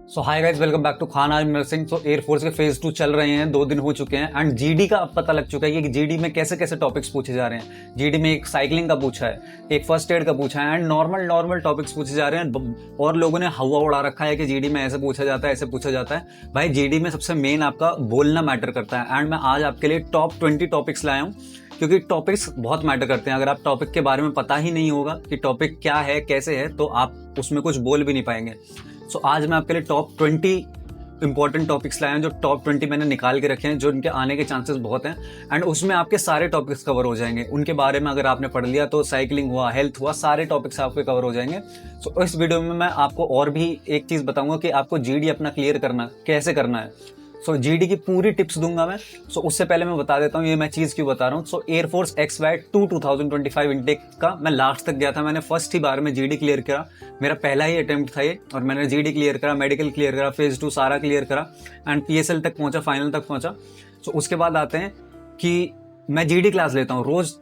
So hi guys, welcome back to Khan आज nursing. So air force के phase 2 चल रहे हैं, 2 दिन हो चुके हैं एंड जीडी का अब पता लग चुका है कि जीडी में कैसे कैसे टॉपिक्स पूछे जा रहे हैं। जीडी में एक साइकिलिंग का पूछा है, एक फर्स्ट एड का पूछा है एंड नॉर्मल टॉपिक्स पूछे जा रहे हैं। और लोगों ने हवा उड़ा रखा है कि जीडी में ऐसे पूछा जाता है, ऐसे पूछा जाता है। भाई जीडी में सबसे मेन आपका बोलना मैटर करता है एंड मैं आज आपके लिए टॉप 20 टॉपिक्स लाया हूँ, क्योंकि टॉपिक्स बहुत मैटर करते हैं। अगर आप टॉपिक के बारे में पता ही नहीं होगा कि टॉपिक क्या है कैसे है, तो आप उसमें कुछ बोल भी नहीं पाएंगे। सो आज मैं आपके लिए टॉप 20 इंपॉर्टेंट टॉपिक्स लाए हैं, जो टॉप 20 मैंने निकाल के रखे हैं, जो इनके आने के चांसेस बहुत हैं एंड उसमें आपके सारे टॉपिक्स कवर हो जाएंगे। उनके बारे में अगर आपने पढ़ लिया तो साइकिलिंग हुआ, हेल्थ हुआ, सारे टॉपिक्स आपके कवर हो जाएंगे। सो इस वीडियो में मैं आपको और भी एक चीज़ बताऊंगा कि आपको जीडी अपना क्लियर करना कैसे करना है। सो जीडी की पूरी टिप्स दूंगा मैं। सो उससे पहले मैं बता देता हूँ ये मैं चीज़ क्यों बता रहा हूँ। सो एयरफोर्स XY2 2025 इनटेक का मैं लास्ट तक गया था। मैंने फर्स्ट ही बार में जीडी क्लियर करा, मेरा पहला ही अटेम्प्ट था ये, और मैंने जीडी क्लियर करा, मेडिकल क्लियर करा, फेज 2 सारा क्लियर करा एंड PSL तक पहुंचा, फाइनल तक पहुंचा। सो उसके बाद आते हैं कि मैं जीडी क्लास लेता हूँ, रोज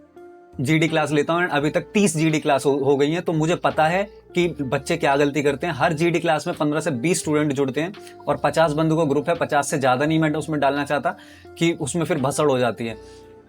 जीडी क्लास लेता हूँ। अभी तक 30 जीडी क्लास हो गई हैं, तो मुझे पता है कि बच्चे क्या गलती करते हैं। हर जीडी क्लास में 15 से 20 स्टूडेंट जुड़ते हैं और 50 बंदों का ग्रुप है, 50 से ज़्यादा नहीं मैं उसमें डालना चाहता कि उसमें फिर भसड़ हो जाती है।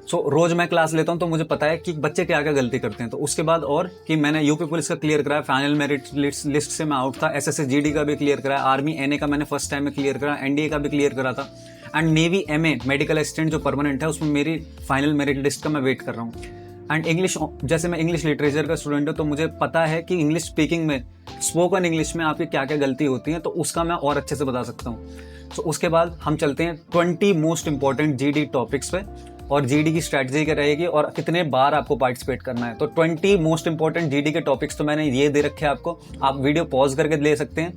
सो रोज मैं क्लास लेता हूँ तो मुझे पता है कि बच्चे क्या क्या गलती करते हैं। तो उसके बाद और कि मैंने यूपी पुलिस का क्लियर कराया, फाइनल मेरिट लिस्ट से मैं आउट था। SSC GD का भी क्लियर कराया, आर्मी NA का मैंने फर्स्ट टाइम में क्लियर करा, NDA का भी क्लियर करा था and navy MA medical assistant जो परमानेंट है उसमें मेरी फाइनल मेरिट लिस्ट का मैं वेट कर रहा हूँ। एंड इंग्लिश, जैसे मैं इंग्लिश लिटरेचर का स्टूडेंट हूँ तो मुझे पता है कि इंग्लिश स्पीकिंग में, स्पोकन इंग्लिश में आपकी क्या क्या गलती होती है, तो उसका मैं और अच्छे से बता सकता हूँ। तो उसके बाद हम चलते हैं 20 मोस्ट इंपॉर्टेंट जीडी टॉपिक्स पे, और जीडी की स्ट्रैटेजी क्या रहेगी और कितने बार आपको पार्टिसिपेट करना है। तो 20 मोस्ट इंपॉर्टेंट जीडी के टॉपिक्स तो मैंने ये दे रखे हैं आपको। आप वीडियो पॉज करके ले सकते हैं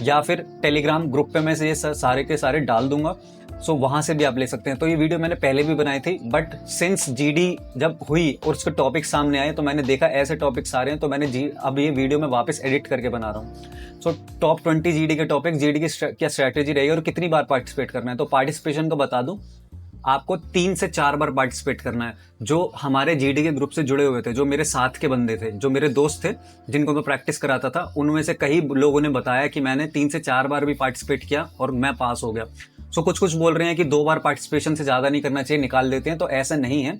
या फिर टेलीग्राम ग्रुप पे मैं से ये सारे के सारे डाल दूंगा। सो वहां से भी आप ले सकते हैं। तो ये वीडियो मैंने पहले भी बनाई थी, बट सिंस जीडी जब हुई और उसके टॉपिक सामने आए तो मैंने देखा ऐसे टॉपिक्स आ रहे हैं, तो मैंने अब ये वीडियो में वापस एडिट करके बना रहा हूँ। सो टॉप 20 जीडी के टॉपिक, जीडी की क्या स्ट्रैटेजी रहेगी और कितनी बार पार्टिसिपेट करना है। तो पार्टिसिपेशन को बता दूं, आपको 3 से 4 बार पार्टिसिपेट करना है। जो हमारे जीडी के ग्रुप से जुड़े हुए थे, जो मेरे साथ के बंदे थे, जो मेरे दोस्त थे जिनको मैं प्रैक्टिस कराता था, उनमें से कई लोगों ने बताया कि मैंने 3 से 4 बार भी पार्टिसिपेट किया और मैं पास हो गया। सो कुछ बोल रहे हैं कि 2 बार पार्टिसिपेशन से ज़्यादा नहीं करना चाहिए, निकाल देते हैं, तो ऐसा नहीं है।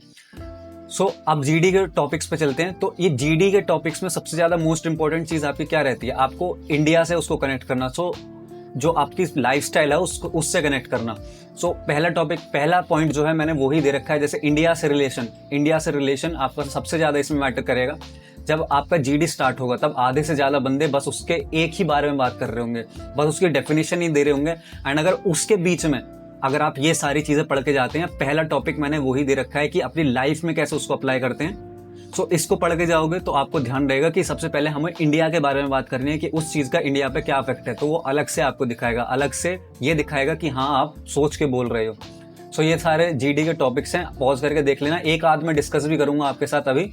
सो अब जीडी के टॉपिक्स पे चलते हैं। तो ये जीडी के टॉपिक्स में सबसे ज़्यादा मोस्ट इंपॉर्टेंट चीज़ आपकी क्या रहती है, आपको इंडिया से उसको कनेक्ट करना। सो जो आपकी लाइफस्टाइल है उसको उससे कनेक्ट करना। सो पहला टॉपिक, पहला पॉइंट जो है मैंने वो ही दे रखा है, जैसे इंडिया से रिलेशन आपका सबसे ज़्यादा इसमें मैटर करेगा। जब आपका जीडी स्टार्ट होगा तब आधे से ज़्यादा बंदे बस उसके एक ही बारे में बात कर रहे होंगे, बस उसकी डेफिनेशन ही दे रहे होंगे। एंड अगर उसके बीच में अगर आप ये सारी चीज़ें पढ़ के जाते हैं, पहला टॉपिक मैंने वही दे रखा है कि अपनी लाइफ में कैसे उसको अप्लाई करते हैं। सो इसको पढ़ के जाओगे तो आपको ध्यान रहेगा कि सबसे पहले हमें इंडिया के बारे में बात करनी है कि उस चीज़ का इंडिया पे क्या इफेक्ट है। तो वो अलग से आपको दिखाएगा, अलग से ये दिखाएगा कि हाँ आप सोच के बोल रहे हो। सो ये सारे जीडी के टॉपिक्स हैं, पॉज करके देख लेना। एक आध में डिस्कस भी करूंगा आपके साथ अभी।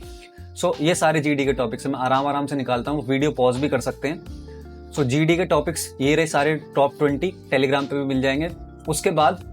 सो ये सारे जीडी के टॉपिक्स मैं आराम से निकालता हूँ, वीडियो पॉज भी कर सकते हैं। सो जीडी के टॉपिक्स ये रहे सारे टॉप 20, टेलीग्राम पे भी मिल जाएंगे। उसके बाद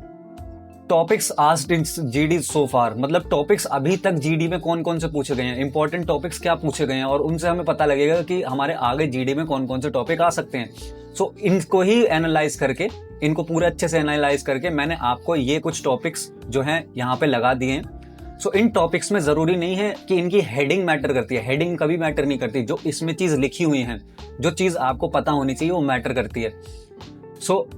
टॉपिक्स आस्क्ड इन जीडी सो फार, मतलब टॉपिक्स अभी तक जीडी में कौन कौन से पूछे गए हैं, इंपॉर्टेंट टॉपिक्स क्या पूछे गए हैं, और उनसे हमें पता लगेगा कि हमारे आगे जीडी में कौन कौन से टॉपिक आ सकते हैं। सो इनको ही एनालाइज करके, इनको पूरे अच्छे से एनालाइज करके मैंने आपको ये कुछ टॉपिक्स जो हैं यहाँ पे लगा दिए हैं। सो इन टॉपिक्स में जरूरी नहीं है कि इनकी हेडिंग मैटर करती है, हेडिंग कभी मैटर नहीं करती। जो इसमें चीज लिखी हुई है, जो चीज आपको पता होनी चाहिए वो मैटर करती है। सो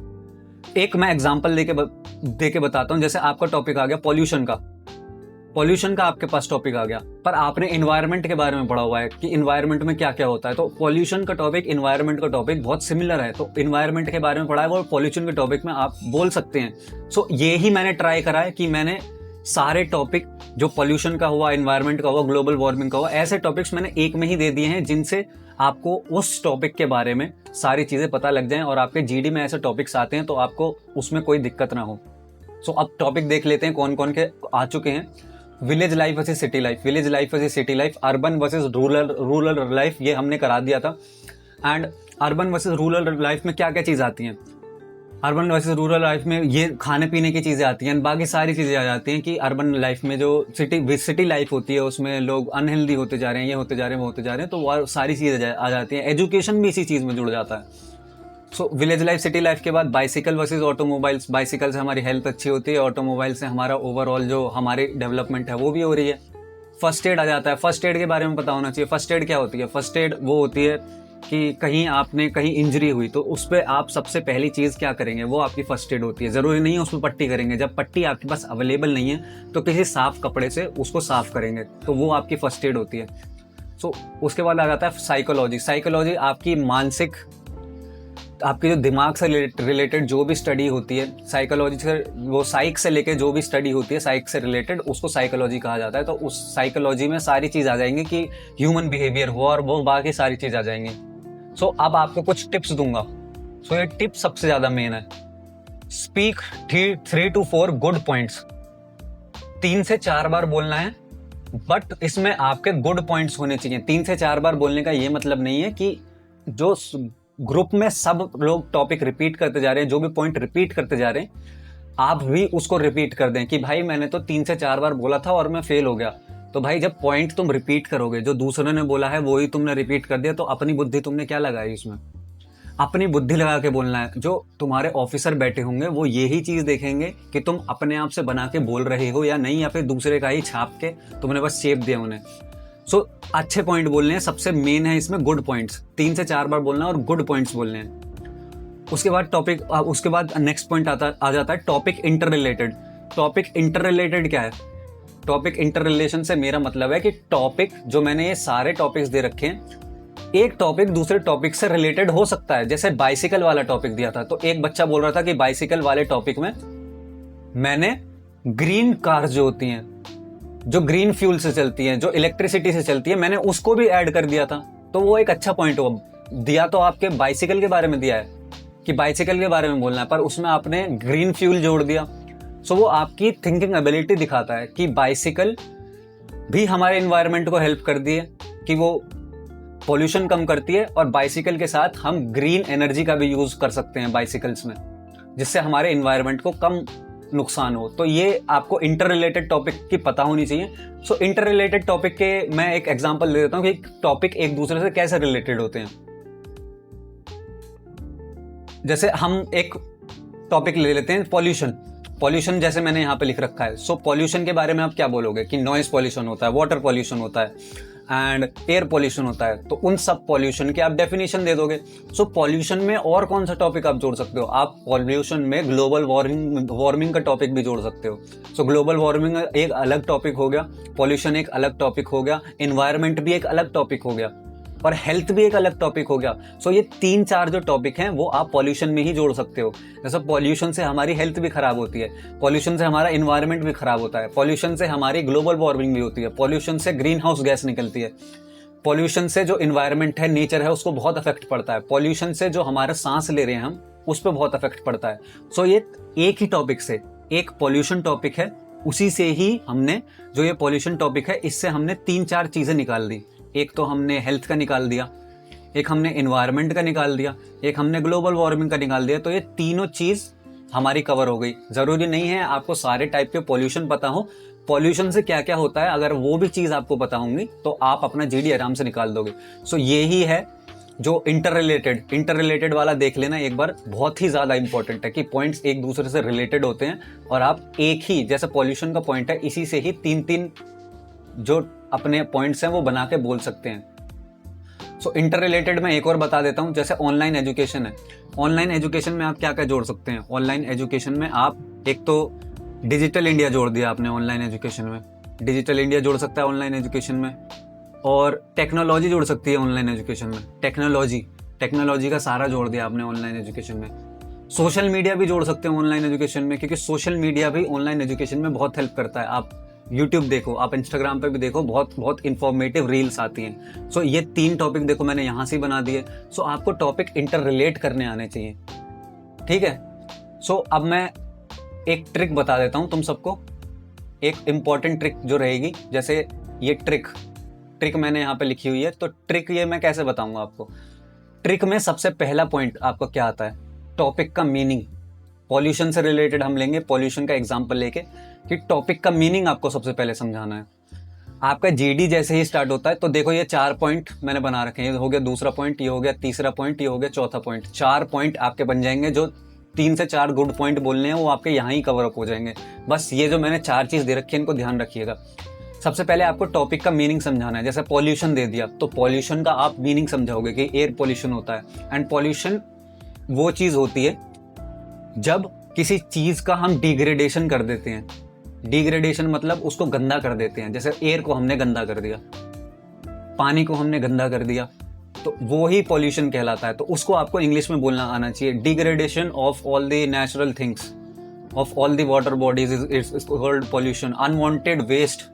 एक मैं एग्जांपल देके बताता हूं। जैसे आपका टॉपिक आ गया पॉल्यूशन का आपके पास टॉपिक आ गया, पर आपने इन्वायरमेंट के बारे में पढ़ा हुआ है कि इन्वायरमेंट में क्या क्या होता है। तो पॉल्यूशन का टॉपिक, इन्वायरमेंट का टॉपिक बहुत सिमिलर है, तो इन्वायरमेंट के बारे में पढ़ा है वो पॉल्यूशन के टॉपिक में आप बोल सकते हैं। सो ये ही मैंने ट्राई करा है कि मैंने सारे टॉपिक, जो पॉल्यूशन का हुआ, इन्वायरमेंट का हुआ, ग्लोबल वार्मिंग का हुआ, ऐसे टॉपिक्स मैंने एक में ही दे दिए हैं जिनसे आपको उस टॉपिक के बारे में सारी चीजें पता लग जाएं और आपके जीडी में ऐसे टॉपिक्स आते हैं तो आपको उसमें कोई दिक्कत ना हो। सो अब टॉपिक देख लेते हैं कौन कौन के आ चुके हैं। Village life versus city life, village life versus city life, urban versus rural life, ये हमने करा दिया था। And urban versus rural life में क्या क्या चीज आती हैं, अर्बन वर्सेस रूरल लाइफ में ये खाने पीने की चीज़ें आती हैं, बाकी सारी चीज़ें आ जाती हैं कि अर्बन लाइफ में जो सिटी लाइफ होती है उसमें लोग अनहेल्दी होते जा रहे हैं, ये होते जा रहे हैं, वो होते जा रहे हैं, तो वो सारी चीज़ें आ जाती हैं। एजुकेशन भी इसी चीज़ में जुड़ जाता है। सो विलेज लाइफ सिटी लाइफ के बाद बाइसिकल वर्सेस ऑटोमोबाइल्स। बाइसिकल से हमारी हेल्थ अच्छी होती है, ऑटोमोबाइल से हमारा ओवरऑल जो हमारी डेवलपमेंट है वो भी हो रही है। फर्स्ट एड आ जाता है। फर्स्ट एड के बारे में पता होना चाहिए। फर्स्ट एड क्या होती है? फर्स्ट एड वो होती है कि कहीं इंजरी हुई तो उस पर आप सबसे पहली चीज़ क्या करेंगे, वो आपकी फर्स्ट एड होती है। ज़रूरी नहीं है उस पर पट्टी करेंगे, जब पट्टी आपके पास अवेलेबल नहीं है तो किसी साफ कपड़े से उसको साफ करेंगे, तो वो आपकी फर्स्ट एड होती है। सो उसके बाद आ जाता है साइकोलॉजी। साइकोलॉजी आपकी मानसिक, आपके जो दिमाग से रिलेटेड जो भी स्टडी होती है, साइकोलॉजी से, वो साइक से लेके जो भी स्टडी होती है साइक से रिलेटेड, उसको साइकोलॉजी कहा जाता है। तो उस साइकोलॉजी में सारी चीज़ आ जाएंगी कि ह्यूमन बिहेवियर हो और वो बाकी सारी चीज़ आ जाएंगी। सो अब आपको कुछ टिप्स दूंगा। सो ये टिप्स सबसे ज़्यादा मेन है। Speak 3 to 4 good points. 3 से 4 बार बोलना है, बट इसमें आपके गुड पॉइंट्स होने चाहिए। 3 से 4 बार बोलने का ये मतलब नहीं है कि जो ग्रुप में सब लोग टॉपिक रिपीट करते जा रहे हैं, जो भी पॉइंट रिपीट करते जा रहे हैं, आप भी उसको रिपीट कर दें कि भाई मैंने तो 3 से 4 बार बोला था और मैं फेल हो गया। तो भाई जब पॉइंट तुम रिपीट करोगे, जो दूसरे ने बोला है वो ही तुमने रिपीट कर दिया, तो अपनी बुद्धि तुमने क्या लगाई इसमें? अपनी बुद्धि लगा के बोलना है। जो तुम्हारे ऑफिसर बैठे होंगे वो यही चीज देखेंगे कि तुम अपने आप से बना के बोल रहे हो या नहीं, या फिर दूसरे का ही छाप के तुमने बस शेप दिया उन्हें। सो अच्छे पॉइंट बोलने हैं, सबसे मेन है इसमें गुड पॉइंट्स। 3 से 4 बार बोलना और गुड पॉइंट्स बोलने हैं। उसके बाद नेक्स्ट पॉइंट आ जाता है topic inter related. Topic inter related क्या है? टॉपिक इंटर रिलेशन से मेरा मतलब है कि टॉपिक, जो मैंने ये सारे टॉपिक्स दे रखे हैं, एक टॉपिक दूसरे टॉपिक से रिलेटेड हो सकता है। जैसे बाइसिकल वाला टॉपिक दिया था, तो एक बच्चा बोल रहा था कि बाइसिकल वाले टॉपिक में मैंने ग्रीन कार्स जो होती हैं, जो ग्रीन फ्यूल से चलती हैं, जो इलेक्ट्रिसिटी से चलती है, मैंने उसको भी ऐड कर दिया था। तो वो एक अच्छा पॉइंट हो दिया। तो आपके बाइसिकल के बारे में दिया है कि बाइसिकल के बारे में बोलना है, पर उसमें आपने ग्रीन फ्यूल जोड़ दिया। सो वो आपकी थिंकिंग एबिलिटी दिखाता है कि बाइसिकल भी हमारे एनवायरनमेंट को हेल्प करती है, कि वो पोल्यूशन कम करती है, और बाइसिकल के साथ हम ग्रीन एनर्जी का भी यूज कर सकते हैं बाइसिकल्स में, जिससे हमारे एनवायरनमेंट को कम नुकसान हो। तो ये आपको इंटर रिलेटेड टॉपिक की पता होनी चाहिए। सो इंटर रिलेटेड टॉपिक के मैं एक एग्जांपल दे देता हूँ कि टॉपिक एक दूसरे से कैसे रिलेटेड होते हैं। जैसे हम एक टॉपिक ले लेते हैं पॉल्यूशन। पॉल्यूशन जैसे मैंने यहाँ पे लिख रखा है। सो पॉल्यूशन के बारे में आप क्या बोलोगे कि नॉइज पॉल्यूशन होता है, वाटर पॉल्यूशन होता है एंड एयर पॉल्यूशन होता है। तो उन सब पॉल्यूशन की आप डेफिनेशन दे दोगे। सो पॉल्यूशन में और कौन सा टॉपिक आप जोड़ सकते हो? आप पॉल्यूशन में ग्लोबल वार्मिंग का टॉपिक भी जोड़ सकते हो। सो ग्लोबल वार्मिंग एक अलग टॉपिक हो गया, पॉल्यूशन एक अलग टॉपिक हो गया, एनवायरनमेंट भी एक अलग टॉपिक हो गया, और हेल्थ भी एक अलग टॉपिक हो गया। सो ये 3-4 जो टॉपिक हैं वो आप पॉल्यूशन में ही जोड़ सकते हो। जैसे पॉल्यूशन से हमारी हेल्थ भी खराब होती है, पॉल्यूशन से हमारा एनवायरनमेंट भी खराब होता है, पॉल्यूशन से हमारी ग्लोबल वार्मिंग भी होती है, पॉल्यूशन से ग्रीन हाउस गैस निकलती है, पॉल्यूशन से जो एनवायरनमेंट है, नेचर है, उसको बहुत अफेक्ट पड़ता है, पॉल्यूशन से जो हमारा सांस ले रहे हैं हम, उस पर बहुत अफेक्ट पड़ता है। सो ये एक ही टॉपिक से, एक पॉल्यूशन टॉपिक है, उसी से ही हमने जो ये पॉल्यूशन टॉपिक है, इससे हमने 3-4 चीजें निकाल दी। एक तो हमने हेल्थ का निकाल दिया, एक हमने एनवायरनमेंट का निकाल दिया, एक हमने ग्लोबल वार्मिंग का निकाल दिया। तो ये तीनों चीज हमारी कवर हो गई। जरूरी नहीं है आपको सारे टाइप के पॉल्यूशन पता हो, पॉल्यूशन से क्या क्या होता है, अगर वो भी चीज आपको पता होंगी तो आप अपना जीडी आराम से निकाल दोगे। सो ये ही है जो इंटर रिलेटेड वाला देख लेना एक बार, बहुत ही ज्यादा इंपॉर्टेंट है कि पॉइंट्स एक दूसरे से रिलेटेड होते हैं, और आप एक ही, जैसे पॉल्यूशन का पॉइंट है, इसी से ही 3-3 जो अपने पॉइंट्स हैं वो बना के बोल सकते हैं। सो इंटर रिलेटेड में एक और बता देता हूं, जैसे ऑनलाइन एजुकेशन है। ऑनलाइन एजुकेशन में आप क्या क्या जोड़ सकते हैं? ऑनलाइन एजुकेशन में आप एक तो डिजिटल इंडिया जोड़ दिया आपने ऑनलाइन एजुकेशन में, डिजिटल इंडिया जोड़ सकता है ऑनलाइन एजुकेशन में, और टेक्नोलॉजी जोड़ सकती है ऑनलाइन एजुकेशन में। टेक्नोलॉजी का सारा जोड़ दिया आपने ऑनलाइन एजुकेशन में। सोशल मीडिया भी जोड़ सकते हैं ऑनलाइन एजुकेशन में, क्योंकि सोशल मीडिया भी ऑनलाइन एजुकेशन में बहुत हेल्प करता है। आप यूट्यूब देखो, आप इंस्टाग्राम पे भी देखो, बहुत इंफॉर्मेटिव रील्स आती हैं। सो ये 3 टॉपिक देखो मैंने यहाँ से बना दिए। सो आपको टॉपिक इंटर रिलेट करने आने चाहिए, ठीक है। सो अब मैं एक ट्रिक बता देता हूँ तुम सबको, एक इंपॉर्टेंट ट्रिक जो रहेगी। जैसे ये ट्रिक मैंने यहाँ पे लिखी हुई है, तो ट्रिक ये मैं कैसे बताऊंगा आपको। ट्रिक में सबसे पहला पॉइंट आपको क्या आता है? टॉपिक का मीनिंग। पॉल्यूशन से रिलेटेड हम लेंगे, पॉल्यूशन का एग्जाम्पल लेके, कि टॉपिक का मीनिंग आपको सबसे पहले समझाना है। आपका जीडी जैसे ही स्टार्ट होता है तो देखो ये 4 पॉइंट मैंने बना रखे हैं, ये हो गया दूसरा पॉइंट, ये हो गया तीसरा पॉइंट, ये हो गया चौथा पॉइंट। 4 पॉइंट आपके बन जाएंगे, जो 3 से 4 गुड पॉइंट बोलने हैं वो आपके यहाँ ही कवर अप हो जाएंगे। बस ये जो मैंने 4 चीज दे रखी है इनको ध्यान रखिएगा। सबसे पहले आपको टॉपिक का मीनिंग समझाना है। जैसे पॉल्यूशन दे दिया तो पॉल्यूशन का आप मीनिंग समझाओगे कि एयर पॉल्यूशन होता है। एंड पॉल्यूशन वो चीज होती है जब किसी चीज का हम डिग्रेडेशन कर देते हैं। डिग्रेडेशन मतलब उसको गंदा कर देते हैं। जैसे एयर को हमने गंदा कर दिया, पानी को हमने गंदा कर दिया, तो वो ही पॉल्यूशन कहलाता है। तो उसको आपको इंग्लिश में बोलना आना चाहिए। Degradation of all the natural things, of all the water bodies is called pollution. Unwanted waste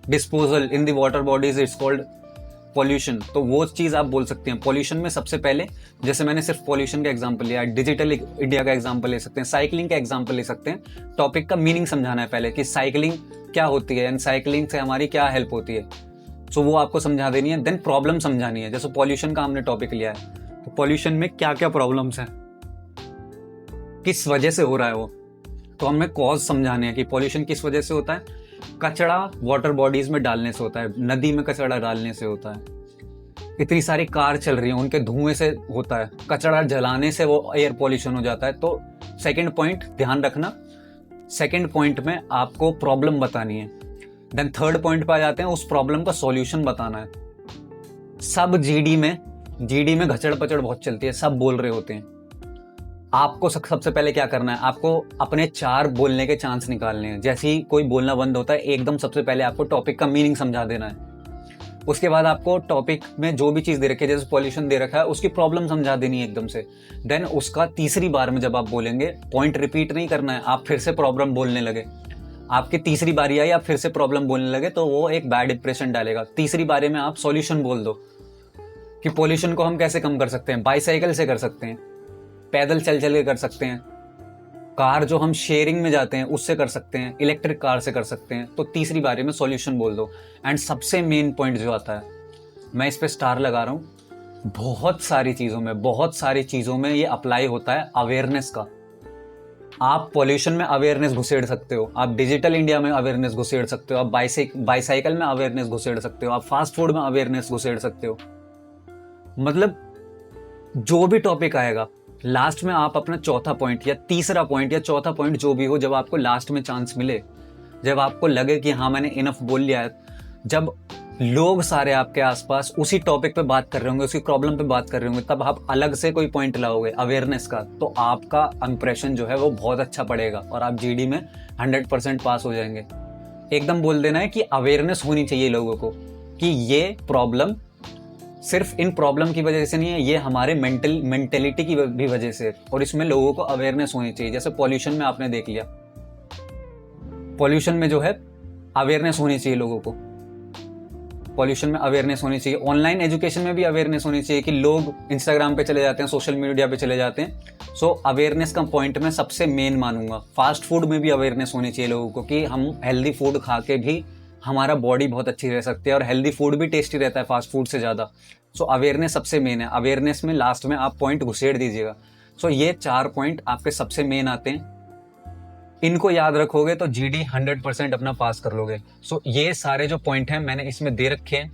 disposal in the water bodies is called pollution. तो वो चीज आप बोल सकते हैं। पॉल्यूशन में सबसे पहले, जैसे मैंने सिर्फ पॉल्यूशन का एग्जांपल लिया, डिजिटल इंडिया का एग्जांपल ले सकते हैं, साइकिलिंग का एग्जांपल ले सकते हैं। टॉपिक का मीनिंग समझाना है पहले कि साइकिलिंग क्या होती है एंड साइकिलिंग से हमारी क्या हेल्प होती है, सो वो आपको समझा देनी है। देन प्रॉब्लम समझानी है। जैसे पॉल्यूशन का हमने टॉपिक लिया है तो पॉल्यूशन में क्या क्या प्रॉब्लम्स हैं, किस वजह से हो रहा है वो, तो हमें कॉज समझाने हैं कि पॉल्यूशन किस वजह से होता है। कचरा वाटर बॉडीज में डालने से होता है, नदी में कचरा डालने से होता है, इतनी सारी कार चल रही है उनके धुएं से होता है, कचरा जलाने से वो एयर पॉल्यूशन हो जाता है। तो सेकंड पॉइंट ध्यान रखना, सेकंड पॉइंट में आपको प्रॉब्लम बतानी है। देन थर्ड पॉइंट पे आ जाते हैं, उस प्रॉब्लम का सॉल्यूशन बताना है। सब जीडी में घचड़ पचड़ बहुत चलती है, सब बोल रहे होते हैं। आपको सबसे पहले क्या करना है, आपको अपने 4 बोलने के चांस निकालने हैं। जैसे ही कोई बोलना बंद होता है एकदम सबसे पहले आपको टॉपिक का मीनिंग समझा देना है। उसके बाद आपको टॉपिक में जो भी चीज दे रखी है, जैसे पॉल्यूशन दे रखा है, उसकी प्रॉब्लम समझा देनी है एकदम से। देन उसका तीसरी बार में जब आप बोलेंगे, पॉइंट रिपीट नहीं करना है, आप फिर से प्रॉब्लम बोलने लगे, आपकी तीसरी बारी आई आप फिर से प्रॉब्लम बोलने लगे तो वो एक बैड इंप्रेशन डालेगा। तीसरी बारी में आप सॉल्यूशन बोल दो कि पॉल्यूशन को हम कैसे कम कर सकते हैं। बाईसाइकिल से कर सकते हैं, पैदल चल चल के कर सकते हैं, कार जो हम शेयरिंग में जाते हैं उससे कर सकते हैं, इलेक्ट्रिक कार से कर सकते हैं। तो तीसरी बारी में सॉल्यूशन बोल दो। एंड सबसे मेन पॉइंट जो आता है, मैं इस पे स्टार लगा रहा हूं, बहुत सारी चीजों में ये अप्लाई होता है अवेयरनेस का। आप पॉल्यूशन में अवेयरनेस घुसेड़ सकते हो, आप डिजिटल इंडिया में अवेयरनेस घुसेड़ सकते हो, आप बाईसाइकिल में अवेयरनेस घुसेड़ सकते हो, आप फास्ट फूड में अवेयरनेस घुसेड़ सकते हो। मतलब जो भी टॉपिक आएगा लास्ट में आप अपना चौथा पॉइंट या तीसरा पॉइंट या चौथा पॉइंट जो भी हो, जब आपको लास्ट में चांस मिले, जब आपको लगे कि हाँ मैंने इनफ बोल लिया है, जब लोग सारे आपके आसपास उसी टॉपिक पे बात कर रहे होंगे, उसी प्रॉब्लम पे बात कर रहे होंगे, तब आप अलग से कोई पॉइंट लाओगे अवेयरनेस का, तो आपका इंप्रेशन जो है वो बहुत अच्छा पड़ेगा और आप जीडी में 100% पास हो जाएंगे। एकदम बोल देना है कि अवेयरनेस होनी चाहिए लोगों को कि ये प्रॉब्लम सिर्फ इन प्रॉब्लम की वजह से नहीं है, ये हमारे मेंटेलिटी की भी वजह से, और इसमें लोगों को अवेयरनेस होनी चाहिए। जैसे पॉल्यूशन में आपने देख लिया, पॉल्यूशन में जो है अवेयरनेस होनी चाहिए लोगों को, पॉल्यूशन में अवेयरनेस होनी चाहिए। ऑनलाइन एजुकेशन में भी अवेयरनेस होनी चाहिए कि लोग इंस्टाग्राम पे चले जाते हैं, सोशल मीडिया पे चले जाते हैं। सो अवेयरनेस का पॉइंट मैं सबसे मेन मानूंगा। फास्ट फूड में भी अवेयरनेस होनी चाहिए लोगों को कि हम हेल्दी फूड खा के भी हमारा बॉडी बहुत अच्छी रह सकती है, और हेल्दी फूड भी टेस्टी रहता है फास्ट फूड से ज़्यादा। सो अवेयरनेस सबसे मेन है। अवेयरनेस में लास्ट में आप पॉइंट घुसेड़ दीजिएगा। सो ये 4 पॉइंट आपके सबसे मेन आते हैं, इनको याद रखोगे तो जीडी 100% अपना पास कर लोगे। सो ये सारे जो पॉइंट हैं मैंने इसमें दे रखे हैं,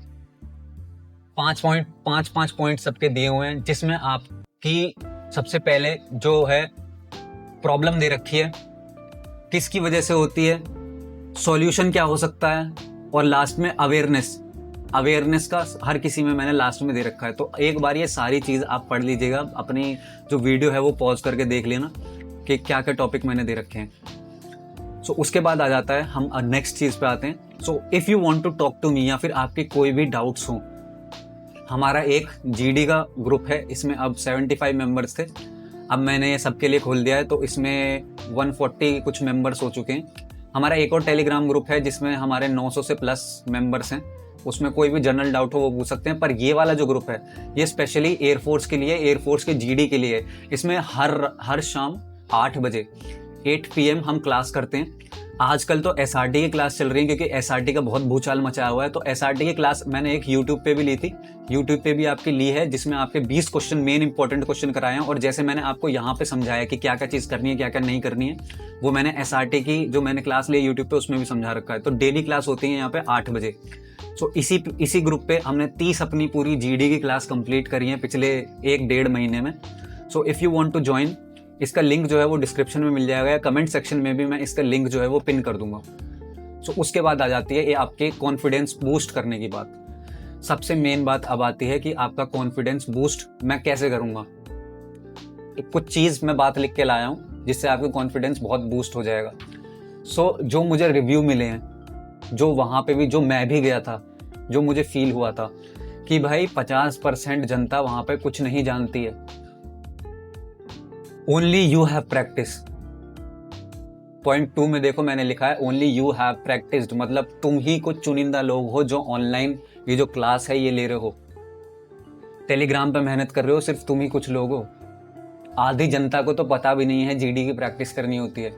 5 पॉइंट सबके दिए हुए हैं, जिसमें आपकी सबसे पहले जो है प्रॉब्लम दे रखी है, किसकी वजह से होती है, सॉल्यूशन क्या हो सकता है, और लास्ट में अवेयरनेस का हर किसी में मैंने लास्ट में दे रखा है। तो एक बार ये सारी चीज आप पढ़ लीजिएगा, अपनी जो वीडियो है वो पॉज करके देख लेना कि क्या क्या टॉपिक मैंने दे रखे हैं। सो उसके बाद आ जाता है, हम नेक्स्ट चीज पे आते हैं। So if you want to talk to me, या फिर आपके कोई भी डाउट्स हो, हमारा एक जीडी का ग्रुप है, इसमें अब 75 मेंबर्स थे, अब मैंने ये सबके लिए खोल दिया है, तो इसमें 140 कुछ मेंबर्स हो चुके हैं। हमारा एक और टेलीग्राम ग्रुप है जिसमें हमारे 900 से प्लस मेंबर्स हैं, उसमें कोई भी जनरल डाउट हो वो पूछ सकते हैं। पर ये वाला जो ग्रुप है ये स्पेशली एयरफोर्स के लिए, एयरफोर्स के जीडी के लिए। इसमें हर शाम 8 बजे 8 PM हम क्लास करते हैं। आजकल तो एसआरटी की क्लास चल रही है, क्योंकि एसआरटी का बहुत भूचाल मचा हुआ है। तो एसआरटी की क्लास मैंने एक यूट्यूब पे भी ली थी, यूट्यूब पे भी आपकी ली है, जिसमें आपके 20 क्वेश्चन मेन इंपॉर्टेंट क्वेश्चन कराए हैं। और जैसे मैंने आपको यहाँ पे समझाया कि क्या क्या चीज़ करनी है, क्या क्या नहीं करनी है, वो मैंने एसआरटी की जो मैंने क्लास ली यूट्यूब पे उसमें भी समझा रखा है। तो डेली क्लास होती है यहाँ पे 8 बजे। सो इसी ग्रुप पे हमने 30 अपनी पूरी जीडी की क्लास कंप्लीट करी है पिछले 1-1.5 महीने में। So if you want to join, इसका लिंक जो है वो डिस्क्रिप्शन में मिल जाएगा, या कमेंट सेक्शन में भी मैं इसका लिंक जो है वो पिन कर दूंगा। सो उसके बाद आ जाती है ये आपके कॉन्फिडेंस बूस्ट करने की बात। सबसे मेन बात अब आती है कि आपका कॉन्फिडेंस बूस्ट मैं कैसे करूंगा। तो कुछ चीज़ मैं बात लिख के लाया हूँ जिससे आपका कॉन्फिडेंस बहुत बूस्ट हो जाएगा। सो जो मुझे रिव्यू मिले हैं, जो वहाँ पे भी, जो मैं भी गया था, जो मुझे फील हुआ था कि भाई 50% जनता वहाँ पे कुछ नहीं जानती है। Only you have practice. Point 2 में देखो मैंने लिखा है ओनली यू हैव प्रैक्टिस्ड, मतलब तुम ही कुछ चुनिंदा लोग हो जो ऑनलाइन ये जो क्लास है ये ले रहे हो, टेलीग्राम पे मेहनत कर रहे हो, सिर्फ तुम ही कुछ लोग हो। आधी जनता को तो पता भी नहीं है जीडी की प्रैक्टिस करनी होती है।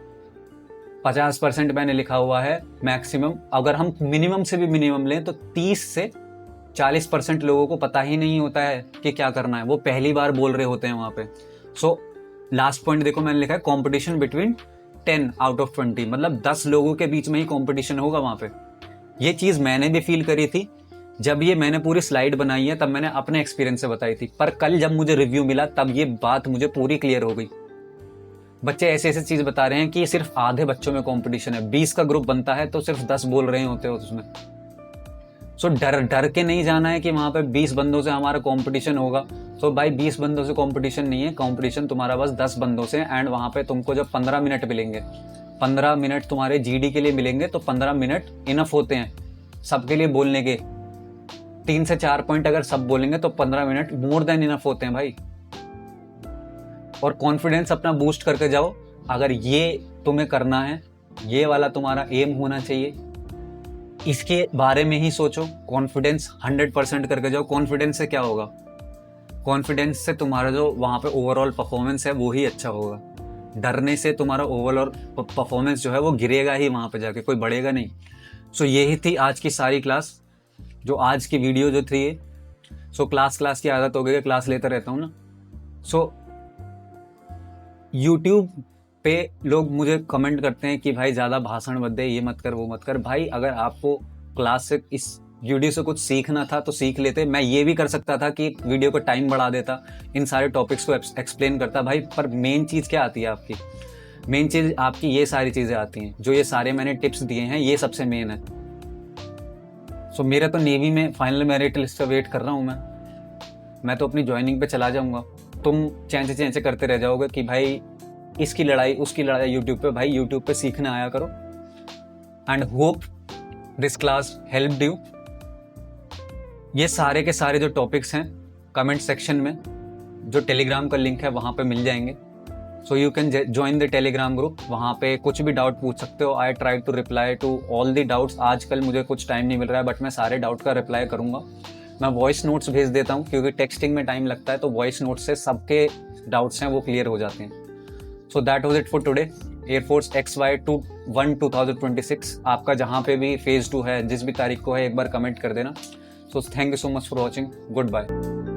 50% मैंने लिखा हुआ है मैक्सिमम, अगर हम मिनिमम से भी मिनिमम लें तो 30 से 40% लोगों को पता ही नहीं होता है कि क्या करना है, वो पहली बार बोल रहे होते हैं वहाँ पे। सो लास्ट पॉइंट देखो मैंने लिखा है कॉम्पिटिशन बिटवीन 10 आउट ऑफ 20, मतलब 10 लोगों के बीच में ही कॉम्पिटिशन होगा वहाँ पे। ये चीज़ मैंने भी फील करी थी जब ये मैंने पूरी स्लाइड बनाई है, तब मैंने अपने एक्सपीरियंस से बताई थी। पर कल जब मुझे रिव्यू मिला तब ये बात मुझे पूरी क्लियर हो गई। बच्चे ऐसे ऐसे चीज़ बता रहे हैं कि सिर्फ आधे बच्चों में कंपटीशन है, 20 का ग्रुप बनता है तो सिर्फ 10 बोल रहे होते हो उसमें। सो डर के नहीं जाना है कि वहाँ पे 20 बंदों से हमारा कंपटीशन होगा। सो भाई 20 बंदों से कंपटीशन नहीं है, कंपटीशन तुम्हारा बस 10 बंदों से। एंड वहाँ पे तुमको जब 15 मिनट मिलेंगे, 15 मिनट तुम्हारे जीडी के लिए मिलेंगे, तो 15 मिनट इनफ होते हैं सबके लिए बोलने के। 3 से 4 पॉइंट अगर सब बोलेंगे तो 15 मिनट मोर देन इनफ होते हैं भाई। और कॉन्फिडेंस अपना बूस्ट करके जाओ। अगर ये तुम्हें करना है, ये वाला तुम्हारा एम होना चाहिए, इसके बारे में ही सोचो। कॉन्फिडेंस 100% करके जाओ। कॉन्फिडेंस से क्या होगा? कॉन्फिडेंस से तुम्हारा जो वहाँ पे ओवरऑल परफॉर्मेंस है वो ही अच्छा होगा। डरने से तुम्हारा ओवरऑल परफॉर्मेंस जो है वो गिरेगा ही वहाँ पे जाके, कोई बढ़ेगा नहीं। सो यही थी आज की सारी क्लास, जो आज की वीडियो जो थी ये। सो क्लास की आदत हो गई है, क्लास लेता रहता हूँ ना। सो यूट्यूब पे लोग मुझे कमेंट करते हैं कि भाई ज़्यादा भाषण मत दे, ये मत कर, वो मत कर। भाई अगर आपको क्लास से, इस वीडियो से कुछ सीखना था तो सीख लेते। मैं ये भी कर सकता था कि वीडियो को टाइम बढ़ा देता, इन सारे टॉपिक्स को एक्सप्लेन करता भाई। पर मेन चीज़ क्या आती है आपकी? मेन चीज़ आपकी ये सारी चीज़ें आती हैं, जो ये सारे मैंने टिप्स दिए हैं, ये सबसे मेन है। सो मेरा तो नेवी में फाइनल मेरिट लिस्ट का वेट कर रहा हूँ मैं तो अपनी ज्वाइनिंग पे चला जाऊँगा। तुम चैंचे करते रह जाओगे कि भाई इसकी लड़ाई उसकी लड़ाई यूट्यूब पे। भाई यूट्यूब पे सीखने आया करो। And hope this class helped you. ये सारे के सारे जो टॉपिक्स हैं कमेंट सेक्शन में जो टेलीग्राम का लिंक है वहाँ पे मिल जाएंगे। So you can join the Telegram group. वहाँ पे कुछ भी डाउट पूछ सकते हो। I try to reply to all the doubts. आजकल मुझे कुछ टाइम नहीं मिल रहा है, बट मैं सारे डाउट का रिप्लाई करूँगा। मैं वॉइस नोट्स भेज देता हूँ, क्योंकि टेक्सटिंग में टाइम लगता है, तो वॉइस नोट्स से सबके डाउट्स हैं वो क्लियर हो जाते हैं। So that was it for today. Air force XY21 2026 आपका जहाँ पे भी फेज 2 है, जिस भी तारीख को है, एक बार कमेंट कर देना। So thank you so much for watching. Good bye.